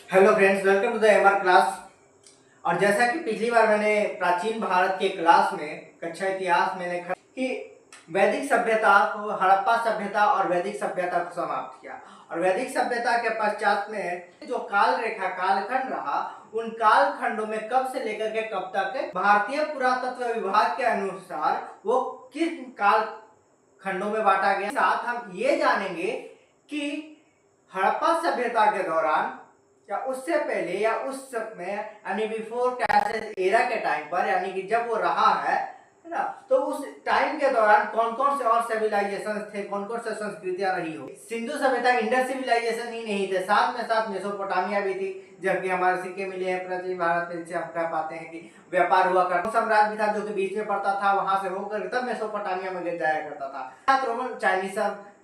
Hello friends, welcome to the MR class. और जैसा कि पिछली बार मैंने प्राचीन भारत के क्लास में कक्षा इतिहास में देखा कि वैदिक सभ्यता को, हड़प्पा सभ्यता और वैदिक सभ्यता को समाप्त किया। और वैदिक सभ्यता के पश्चात में जो काल रेखा कालखंड रहा, उन काल खंडों में कब से लेकर के कब तक भारतीय पुरातत्व विभाग के अनुसार वो किस काल खंडों में बांटा गया। साथ हम ये जानेंगे कि हड़प्पा सभ्यता के दौरान या उससे पहले या उस समय यानी बिफोर कैसेज एरा के टाइम पर, यानी कि जब वो रहा है ना, तो उस टाइम के दौरान कौन कौन से और सिविलाइजेशन थे, कौन कौन से संस्कृतियां रही हो। सिंधु सभ्यता, इंडस सिविलाइजेशन ही नहीं थे, साथ में साथ मेसोपोटामिया भी थी, जबकि हमारे सिक्के मिले हैं प्राचीन भारत में, जिससे हम कह पाते हैं कि व्यापार हुआ करता। साम्राज्य भी था जो कि बीच में पड़ता था, वहां से होकर तब मेसोपोटामिया में जाया करता था। रोमन चाइनीज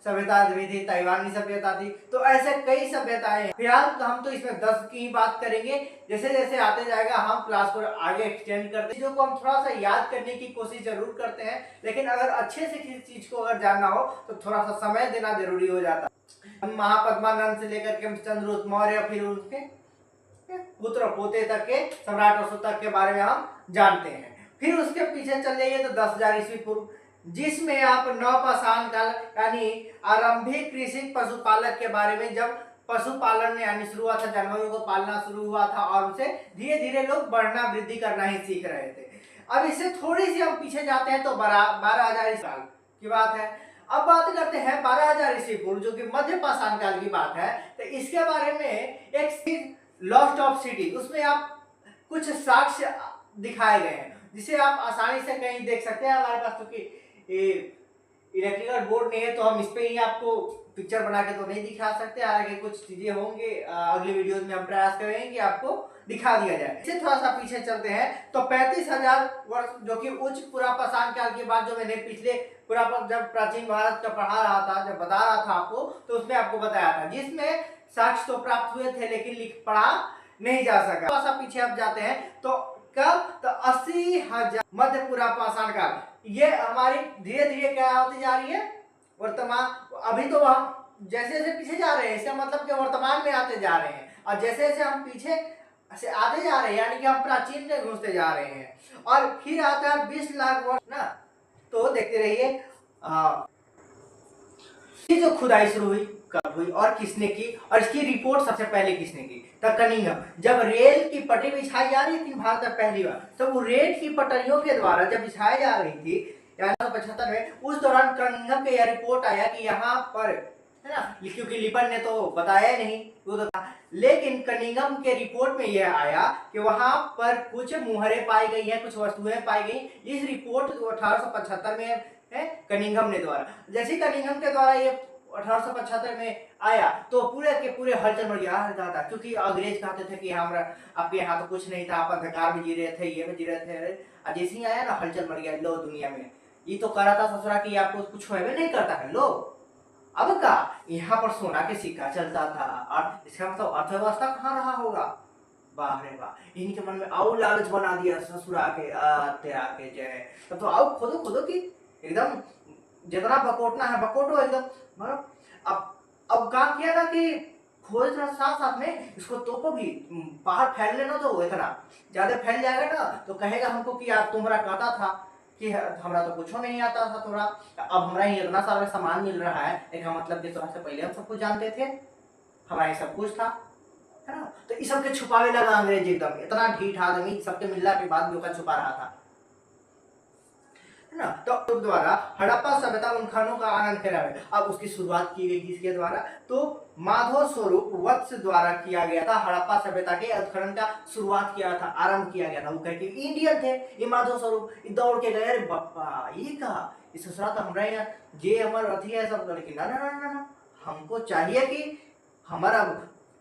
सभ्यता भी थी, ताइवानी सभ्यता थी, तो ऐसे कई सभ्यताएं हैं। फिलहाल हम तो इसमें 10 की ही बात करेंगे। जैसे जैसे आते जाएगा हम क्लास को आगे एक्सटेंड करते हैं, चीजों को हम थोड़ा सा याद करने की कोशिश जरूर करते हैं, लेकिन अगर अच्छे से किसी चीज को अगर जानना हो तो थोड़ा सा समय देना जरूरी हो जाता है। हम महापद्मानंद से लेकर के चंद्रगुप्त मौर्य, फिर उनके पुत्र पोते तक के सम्राट अशोक तक के बारे में हम जानते हैं। फिर उसके पीछे चल जाइए तो 10,000 ईस्वी पूर्व, जिसमें आप नवपाषाण काल यानी आरंभिक कृषि पशुपालक के बारे में, जब पशुपालन यानी शुरू हुआ था, जानवरों को पालना शुरू हुआ था और उसे धीरे धीरे लोग बढ़ना वृद्धि करना ही सीख रहे थे। अब इससे थोड़ी सी हम पीछे जाते हैं तो 12,000 साल की बात है। अब बात करते हैं 12,000 ईस्वी पूर्व, जो कि मध्य पाषाण काल की बात है। तो इसके बारे में एक लॉस्ट ऑफ सिटी, उसमें आप कुछ साक्ष्य दिखाए गए हैं जिसे आप आसानी से कहीं देख सकते हैं। हमारे पास तो इलेक्ट्रिकल बोर्ड नहीं है, तो हम इस पे ही आपको पिक्चर बना के तो नहीं दिखा सकते। हालांकि कुछ चीजें होंगे अगली वीडियोस में हम प्रयास करेंगे कि आपको दिखा दिया जाए। इसे थोड़ा सा पीछे चलते हैं तो 35,000 वर्ष, जो कि उच्च पुरापाषाण काल के बाद, जो मैंने पिछले जब प्राचीन भारत का पढ़ा रहा था, जब बता रहा था आपको, तो उसमें आपको बताया था, जिसमें साक्ष्य तो प्राप्त हुए थे लेकिन लिख पढ़ा नहीं जा सका। थोड़ा सा पीछे आप जाते हैं तो कब, तो 80,000 मध्य पुरापाषाण काल। ये हमारी धीरे धीरे क्या होती जा रही है, वर्तमान। अभी तो हम जैसे जैसे पीछे जा रहे हैं, इसका मतलब कि वर्तमान में आते जा रहे हैं, और जैसे जैसे हम पीछे से आते जा रहे हैं यानी कि हम प्राचीन में घुसते जा रहे हैं। और फिर आता है 20 लाख वर्ष ना, तो देखते रहिए जो खुदाई शुरू हुई, कब हुई और किसने की, और इसकी रिपोर्ट सबसे पहले किसने की, तब कनिंघम। जब रेल की पटरी बिछाई जा रही थी भारत में पहली बार, तो वो रेल की पटरियों के द्वारा जब बिछाई जा रही थी 1975 में, उस दौरान कनिंघम के यह रिपोर्ट आया कि यहाँ पर, है ना, क्योंकि लिपन ने तो बताया नहीं वो तो था, लेकिन कनिंघम के रिपोर्ट में यह आया कि वहां पर कुछ मुहरें पाई गई हैं, कुछ वस्तुएं पाई गई। इस रिपोर्ट 1875 में है कनिंघम ने द्वारा। जैसे कनिंघम के द्वारा ये 1875 में आया तो पूरे के पूरे हलचल मच गया था, क्योंकि अंग्रेज कहते थे कि हमारा आपके यहाँ तो कुछ नहीं था, आप अंधकार में जी रहे थे, ये में जी रहे थे। और जैसे ही आया ना, हलचल मच गया लो दुनिया में। ये तो कह रहा था ससुरा कि आपको कुछ होवे नहीं करता है लो। अब का यहाँ पर सोना के सिक्का चलता था, और इसका मतलब अर्थव्यवस्था कहाँ रहा होगा। वाह रे वाह, इन्हीं के मन में आओ लालच बना दिया ससुरा के तेरा के जय। तब तो आओ खोदो खोदो की एकदम जितना बकोटना है बकोटो एकदम। अब काम किया था कि खोज साथ साथ में इसको तोपो भी, बाहर फैल लेना, तो इतना ज्यादा फैल जाएगा ना तो कहेगा हमको कि यार तुम्हारा कहता था कि हमरा तो कुछ नहीं आता था थोड़ा, अब हमरा ही इतना सारा सामान मिल रहा है, एक मतलब कि थोड़ा से पहले हम सब कुछ जानते थे, हमारा सब कुछ था, है ना। तो इस सब के छुपावे लगा अंग्रेज, एकदम इतना ढीठ आदमी, सबके मिलने के बाद भी ओका छुपा रहा था, है ना। तो द्वारा हड़प्पा सभ्यता उन खानों का आनंद फेरा है। अब उसकी शुरुआत की गई किसके द्वारा, तो माधव स्वरूप वत्स द्वारा किया गया था। हड़प्पा सभ्यता के उत्खनन का शुरुआत किया था, आरंभ किया गया था। वो कह के इंडियन थे ये माधव स्वरूप, दौड़ के गए, अरे बप्पा ये कहा इस ससुरा तो हमरा यहाँ जे हमर अथी है सब, लेकिन ना ना ना ना ना, हमको चाहिए कि हमारा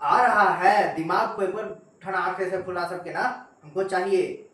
आ रहा है दिमाग को एक बार ठना से फुला सबके ना, हमको चाहिए।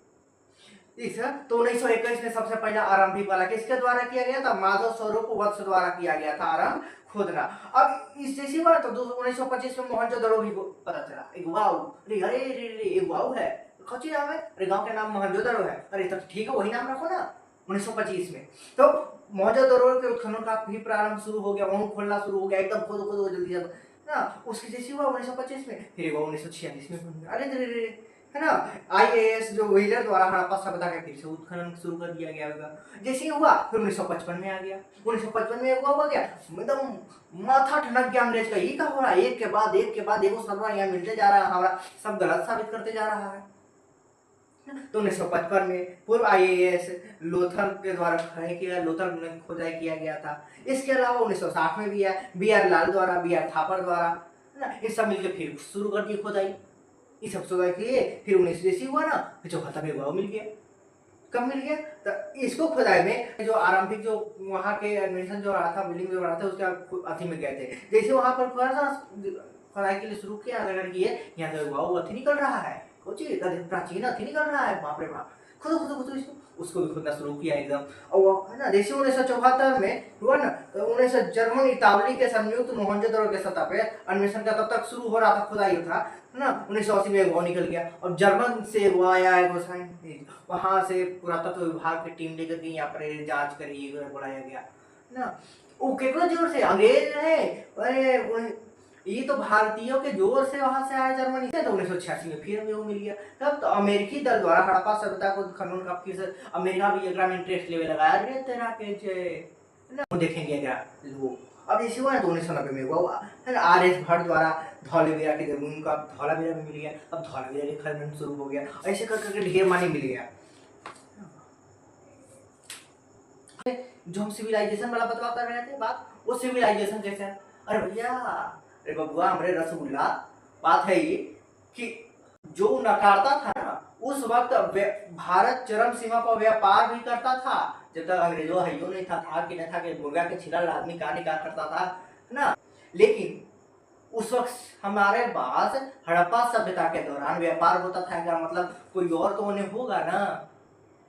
तो 1921 में सबसे पहला आरंभिक वाला किसके द्वारा किया गया था, माधव स्वरूप वत्स द्वारा किया गया था आरंभ खोदना। अब इस जैसी बात तो 1925 में मोहनजोदड़ो भी पता चला, एक वाव, अरे अरे अरे एक वाव है, कच्ची नाम है, अरे गांव का नाम मोहनजोदड़ो है, अरे तब ठीक है वही नाम रखो ना। 1925 में तो मोहनजोदड़ो के उत्खनन का भी प्रारंभ शुरू हो गया, वहां खोलना शुरू हो गया, एकदम खोदो खोदो जल्दी जल्दी, ना। उसकी जैसी हुआ 1925 में, फिर हुआ 1946 में बन गया। अरे रे रे, है ना। आईएएस जो व्हीलर द्वारा हड़प्पा सभ्यता का फिर से उत्खनन शुरू कर दिया गया होगा। जैसे ही हुआ फिर 1955 में आ गया। 1955 में हुआ क्या, एकदम माथा ठनक गया अंग्रेज का, ये क्या हो रहा है, एक के बाद एक के बाद एगो सर्वा यहाँ मिलते जा रहा है, हमारा सब गलत साबित करते जा रहा है। तो 1955 में पूर्व आईएएस लोथर के द्वारा खड़े किया, लोथर ने खोदाई किया गया था। इसके अलावा 1960 में भी है, बी आर लाल द्वारा, बी आर थापर द्वारा, है ना, ये सब मिलकर फिर शुरू कर दी खोदाई। ये सब शुरू किए, फिर 1980 हुआ ना, फिर 74 में हुआ मिल गया। कब मिल गया, तो इसको खोदाई में जो आरंभिक जो वहाँ के एडमिशन जो रहा था, बिल्डिंग जो रहा था, उसके अथी में गए थे। जैसे वहाँ पर थोड़ा सा खोदाई के लिए शुरू किया, अगर किए यहाँ तो हुआ वो अथी निकल रहा है, प्राचीन अथी निकल रहा है, बाप रे बाप, खुदो खुदो खुदो इसको, उसको भी खोदना शुरू किया एकदम। और वो है ना, जैसे 1974 में हुआ ना, तो 1900 जर्मन इतावली के संयुक्त मोहनजोदड़ो के सतह पे अन्वेषण का तब तक शुरू हो रहा था, खुदाई था, है ना। 1980 में वो निकल गया, और जर्मन से वो आया है गोसाइंटिस्ट, वहां से पुरातत्व विभाग की टीम लेकर के यहाँ पर जांच करी, बुलाया गया ना। वो कितना जोर से अंग्रेज है, अरे ये तो भारतीयों के जोर से वहां से आया जर्मनी से। तो 1986 में फिर वो मिल गया। तब तो अमेरिकी दल द्वारा हड़प्पा सभ्यता को खनन का फिर से अमेरिका भी एकरा में इंटरेस्ट लेवे लगा, अरे तेरा के जे ना वो देखेंगे क्या लोग। अब इसी हुआ तो 1990 में हुआ है ना, आर एस भट्ट द्वारा धौलावीरा की जमीन का धौलावीरा में मिल गया। अब धौलावीरा के खनन शुरू हो गया, ऐसे कर करके ढेर मानी मिल गया। जो हम सिविलाइजेशन वाला बतवा कर रहे थे बात, वो सिविलाइजेशन कैसे है, अरे भैया, अरे बबुआ, हमरे रसगुल्ला, बात है ये कि जो नकारता था ना, उस वक्त भारत चरम सीमा पर व्यापार भी करता था, जब तक अंग्रेजों हयो नहीं था कि नहीं था कि मुर्गा के छिलल आदमी का निकाल करता था ना। लेकिन उस वक्त हमारे पास हड़प्पा सभ्यता के दौरान व्यापार होता था, क्या मतलब कोई और तो उन्हें होगा ना,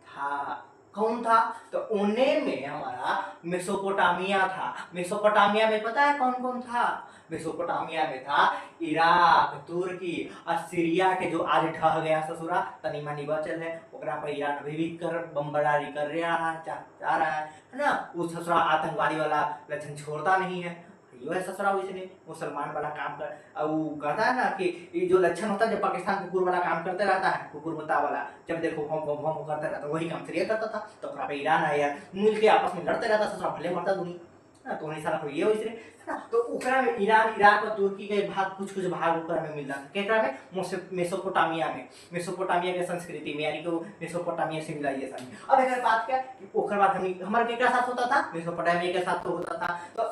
था कौन था, तो उन्हें में हमारा मेसोपोटामिया था। मेसोपोटामिया में पता है कौन कौन था, मेसोपोटामिया में था इराक, तुर्की और सीरिया के जो आज ढह गया ससुरा, तनी मनी बचल है, ओकरा पर ईरान अभी भी कर बमबारी कर रहा है, चाह रहा है ना। वो ससुरा आतंकवादी वाला लक्षण छोड़ता नहीं है, यो है ससुरा इसने मुसलमान वाला काम कर, वो कहता है ना कि ये जो लक्षण होता है, जब पाकिस्तान कुकुर वाला काम करते रहता है, कुकुर मुता वाला, जब देखो भौं भौं भौं करता रहता, वही काम सीरिया करता था। तो अपना ईरान आया, मिल के आपस में लड़ते रहता, ससुरा भले मरता दुनिया ना, तो नहीं सारा ये होइस रे ना। तो ओकरा में ईरान, इराक और तुर्की के भाग, कुछ कुछ भाग ओकरा में मिलता है, केकरा में मेसोपोटामिया में, मेसोपोटामिया के संस्कृति में, यानी कि मेसोपोटामिया सिविलाइजेशन में। अब अगर बात क्या, ओकर बाद हम हमारे केकरा साथ होता था, मेसोपोटामिया के साथ तो होता था, तो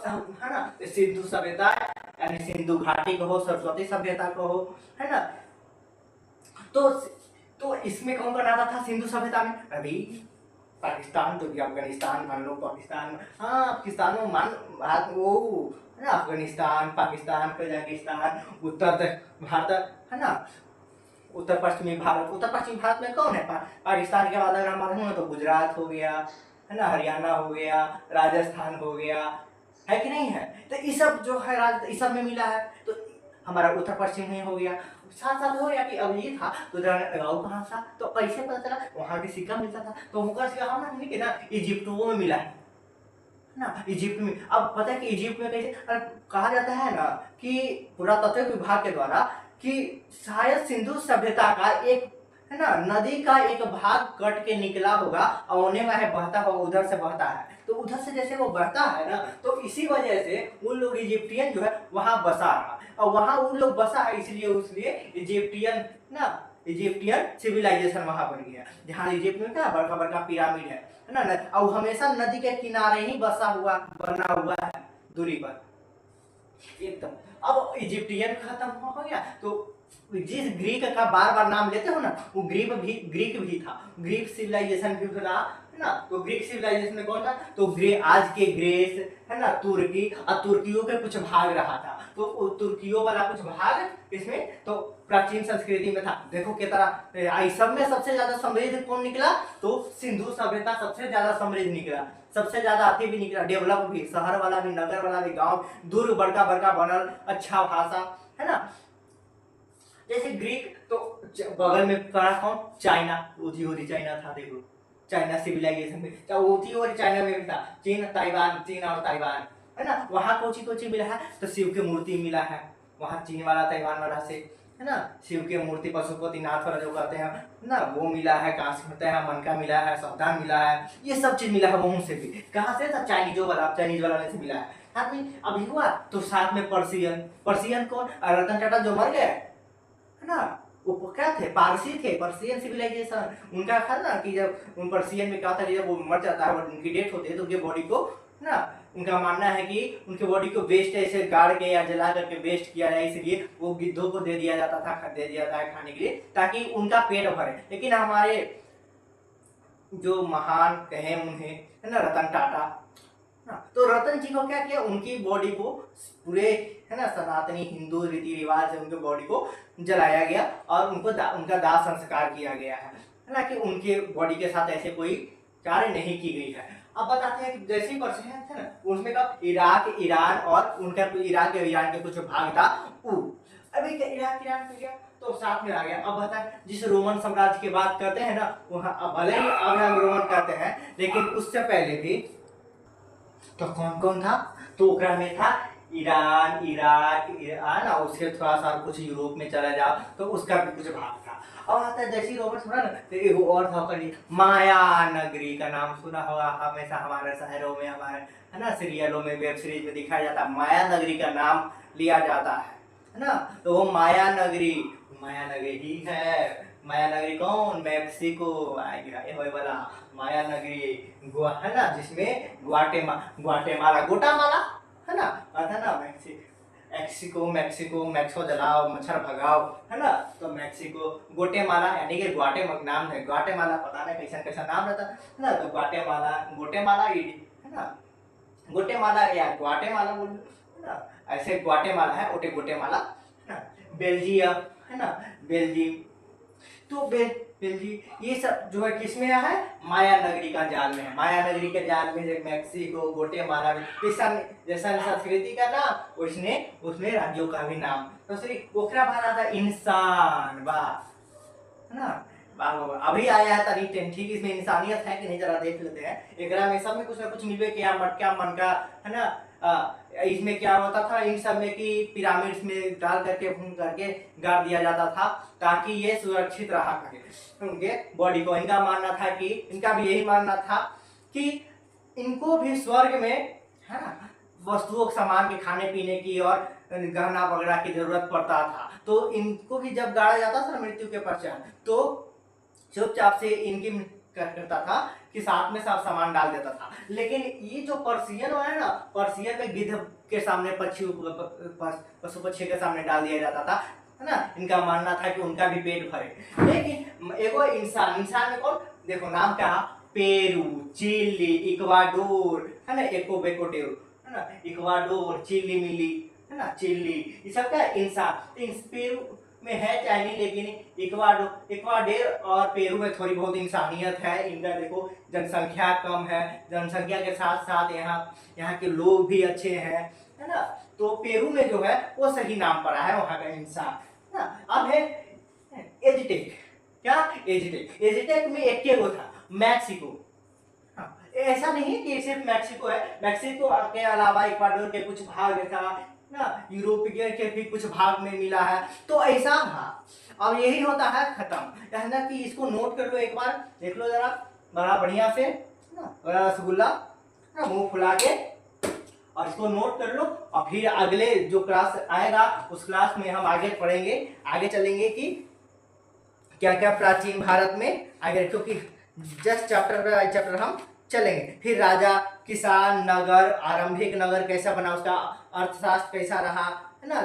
है ना, सिंधु सभ्यता यानी सिंधु घाटी को हो, सरस्वती सभ्यता को हो, है ना। तो इसमें कौन कौन आता था सिंधु सभ्यता में, अभी पाकिस्तान, तो अफगानिस्तान मान लो, पाकिस्तान, हाँ पाकिस्तान में मान भारत वो है ना, अफगानिस्तान, पाकिस्तान, कजाकिस्तान, उत्तर भारत, है ना, उत्तर पश्चिमी भारत। उत्तर पश्चिमी भारत में कौन है, पाकिस्तान के बाद अगर हम मानूँ तो गुजरात हो गया, है ना, हरियाणा हो गया, राजस्थान हो गया, है कि नहीं है। तो ये सब जो है इस सब में मिला है, तो हमारा उत्तर पश्चिम में हो गया। साथ साथ हो गया कि अब ये था तो गाँव कहाँ था, तो कैसे पता चला, वहाँ के सिक्का मिलता था, तो होकर सिक्का हम हमने के ना इजिप्टों में मिला है ना, इजिप्ट में। अब पता है कि इजिप्ट में कैसे कहा जाता है ना कि पुरातत्व विभाग के द्वारा कि शायद सिंधु सभ्यता का एक, है ना, नदी का एक भाग कट के निकला होगा और उन्हें वह बहता होगा, उधर से बहता है, तो उधर से जैसे वो बहता है ना, तो इसी वजह से उन लोग इजिप्टियन जो है वहां बसा रहा, और वहां उन लोग बसा है, इसलिए इजिप्टियन ना, इजिप्टियन सिविलाइजेशन वहां बन गया, जहाँ इजिप्ट में क्या बड़का बड़का पिरामिड है ना, और हमेशा नदी के किनारे ही बसा हुआ बना हुआ है दूरी पर एकदम। अब इजिप्टियन खत्म हो गया, तो जिस ग्रीक का बार बार नाम लेते हो ना, वो ग्रीक भी था, ग्रीक सिविलाइजेशन भी था, है ना। तो ग्रीक सिविलाइजेशन में कौन था, तो आज के ग्रीस, है ना, तुर्की, और तुर्कियों के कुछ भाग रहा था, तो तुर्कियों वाला कुछ भाग इसमें तो प्राचीन संस्कृति में था। देखो किस तरह सब में सबसे ज्यादा समृद्ध कौन निकला, तो सिंधु सभ्यता सबसे ज्यादा समृद्ध निकला, सबसे ज्यादा अति भी निकला, डेवलप भी, शहर वाला भी, नगर वाला भी, गाँव दुर्ग बड़का बड़का बनल, अच्छा भाषा, है ना। जैसे ग्रीक तो बगल में पड़ा कौन, चाइना, उधी चाइना था, देखो चाइना सिविलाइजेशन में, उधी और चाइना में भी था, चीन और ताइवान है ना, वहाँ कोची कोची मिला है, तो शिव की मूर्ति मिला है, वहाँ चीन वाला ताइवान वाला से, है ना। शिव के मूर्ति पशुपतिनाथ वाला जो कहते हैं ना, वो मिला है। कहाँ से मिलता है? मन का मिला है, सावधान मिला है, ये सब चीज मिला है वहीं से भी। कहाँ से था? चाइनीजो वाला, चाइनीज वाला में से मिला है। साथ में अभी हुआ तो साथ में पर्सियन। पर्सियन कौन? रतन टाटा जो मर गए, है ना, वो क्या थे? पारसी थे, पर्सियन सिविलाइजेशन उनका था ना। कि जब उन पर्सियन में क्या था कि जब वो मर जाता है, उनकी डेथ होती है, तो उनके बॉडी को ना, उनका मानना है कि उनके बॉडी को वेस्ट ऐसे गाड़ के या जला करके वेस्ट किया जाए, इसलिए वो गिद्धों को दे दिया जाता था, दे दिया जाता है खाने के लिए, ताकि उनका पेट भरे। लेकिन हमारे जो महान कहे उन्हें, है ना, रतन टाटा, तो रतन जी को क्या किया? उनकी बॉडी को पूरे, है ना, सनातनी हिंदू रीति रिवाज से उनके बॉडी को जलाया गया और उनको उनका दाह संस्कार किया गया है ना, कि उनके बॉडी के साथ ऐसे कोई कार्य नहीं की गई है। अब बताते हैं कि जैसी पर्सन थे ना, उसमें का इराक, ईरान और उनका इराक और ईरान के कुछ भाग था। अभी क्या इराक ईरान में गया तो साथ में आ गया। अब बताए जिस रोमन साम्राज्य की बात करते हैं ना, वहाँ भले ही अब हम रोमन करते हैं, लेकिन उससे पहले भी तो कौन कौन था? तो ओकरा में था ईरान, इराक, ईरान, और उसके थोड़ा सा कुछ यूरोप में चला जाओ तो उसका भी कुछ भाग था। और आता है जैसी रोमन सुना ना, तो एक और था माया नगरी का नाम सुना होगा। हमेशा हमारे शहरों में, हमारे, है ना, सीरियलों में, वेब सीरीज में दिखाया जाता है, माया नगरी का नाम लिया जाता है ना। तो वो माया नगरी ही है। माया नगरी कौन? मैक्सिको वाला माया नगरी, है ना, जिसमें ग्वाटेमाला, गोटामाला, है ना, था ना, मैक्सिको जलाओ, मच्छर भगाओ, है ना, तो मैक्सिको, गोटेमाला यानी कि नाम है। ग्वाटेमाला पता नहीं कैसा कैसा नाम रहता है ना, तो गोटेमाला है ना, गोटेमाला या ग्वाटेमाला बोल, है ना, ऐसे ग्वाटेमाला है, गोटेमाला, है ना। बेल्जियम, है ना, बेल्जियम, तो बेल्जियम, ये सब जो है किसमें है? माया नगरी का जाल में है। माया नगरी के जाल में मैक्सिको, गोटेमाला, जैसा संस्कृति का नाम उसने राज्यों का भी नाम। तो सिर्फ ओकरा भाना था इंसान, वाह, है ना। अभी आया है तारीख ठीक, इसमें इंसानियत है कि नहीं जरा देख लेते हैं। एकरा में सब में कुछ ना कुछ मिलवे किया, मटका मन का, है ना। इसमें क्या होता था इन सब में कि पिरामिड्स में डाल करके भून करके गाड़ दिया जाता था, ताकि ये सुरक्षित रहा करे उनके बॉडी को। इनका मानना था कि, इनका भी यही मानना था कि इनको भी स्वर्ग में, है ना, वस्तुओं सामान के खाने पीने की और गहना वगैरह की जरूरत पड़ता था। तो इनको भी जब गाड़ा जाता था मृत्यु के पश्चात, तो चुपचाप से इनकी करता था कि साथ में सब सामान डाल देता था। लेकिन ये जो पर्सियन वाला है ना, पर्सियन में गिद्ध के सामने, पशु पक्षी के सामने डाल दिया जाता था, है ना। इनका मानना था कि उनका भी पेट भरे। लेकिन एगो इंसान में कौन? देखो नाम क्या? पेरू, चिली, इक्वाडोर, है ना, इक्वाडोर, है ना, इक्वाडोर, चिली मिली, है ना, चिली, ये सब क्या? इंसान। पेरू में है चाइनीज, लेकिन इक्वाडोर और पेरू में थोड़ी बहुत इंसानियत है। इनका देखो जनसंख्या कम है, जनसंख्या के साथ साथ यहाँ के लोग भी अच्छे हैं, है ना। तो पेरू में जो है वो सही नाम पड़ा है वहाँ का इंसान ना। अब है एजिटेक। क्या? एजिटेक में एक वो था मैक्सिको। ऐसा नहीं कि सिर्फ मैक्सिको है, मैक्सिको के अलावा इक्वाडोर के कुछ भाग था ना, यूरोपीय के भी कुछ भाग में मिला है। तो ऐसा था। अब यही होता है खत्म, है ना, कि इसको नोट कर लो, एक बार देख लो जरा बड़ा बढ़िया से ना, रसगुल्ला ना, मुंह फुला के, और इसको नोट कर लो। और फिर अगले जो क्लास आएगा उस क्लास में हम आगे पढ़ेंगे, आगे चलेंगे कि क्या क्या प्राचीन भारत में आगे, क्योंकि जस्ट चैप्टर हम चलेंगे। फिर राजा, किसान, नगर, आरंभिक नगर कैसा बना, उसका अर्थशास्त्र कैसा रहा, है ना,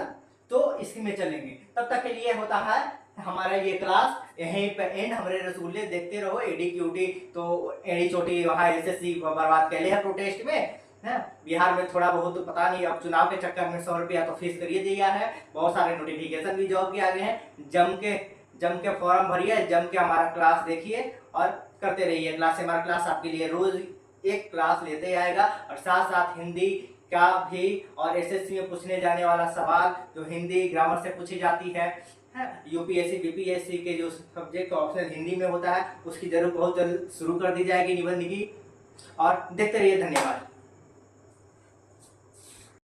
तो इसी में चलेंगे। तब तक के लिए होता है हमारा ये क्लास यहीं पे एंड। हमारे रसगुल्ले देखते रहो, एडी क्यूटी तो एडी चोटी वहाँ एसएससी बर्बाद कर ले है प्रोटेस्ट में, है। बिहार में थोड़ा बहुत पता नहीं, अब चुनाव के चक्कर में 100 रुपया तो फीस करिए दिया है, बहुत सारे नोटिफिकेशन भी जॉब के आ गए हैं। जम के फॉर्म भरिए, जम के हमारा क्लास देखिए और करते रहिए क्लास। हमारा क्लास आपके लिए रोज एक क्लास लेते आएगा, और साथ साथ हिंदी का भी, और एसएससी में पूछने जाने वाला सवाल जो हिंदी ग्रामर से पूछी जाती है, यूपीएससी बीपीएससी के जो सब्जेक्ट ऑप्शनल हिंदी में होता है, उसकी जरूर बहुत जल्द शुरू कर दी जाएगी निबंध की। और देखते रहिए, धन्यवाद।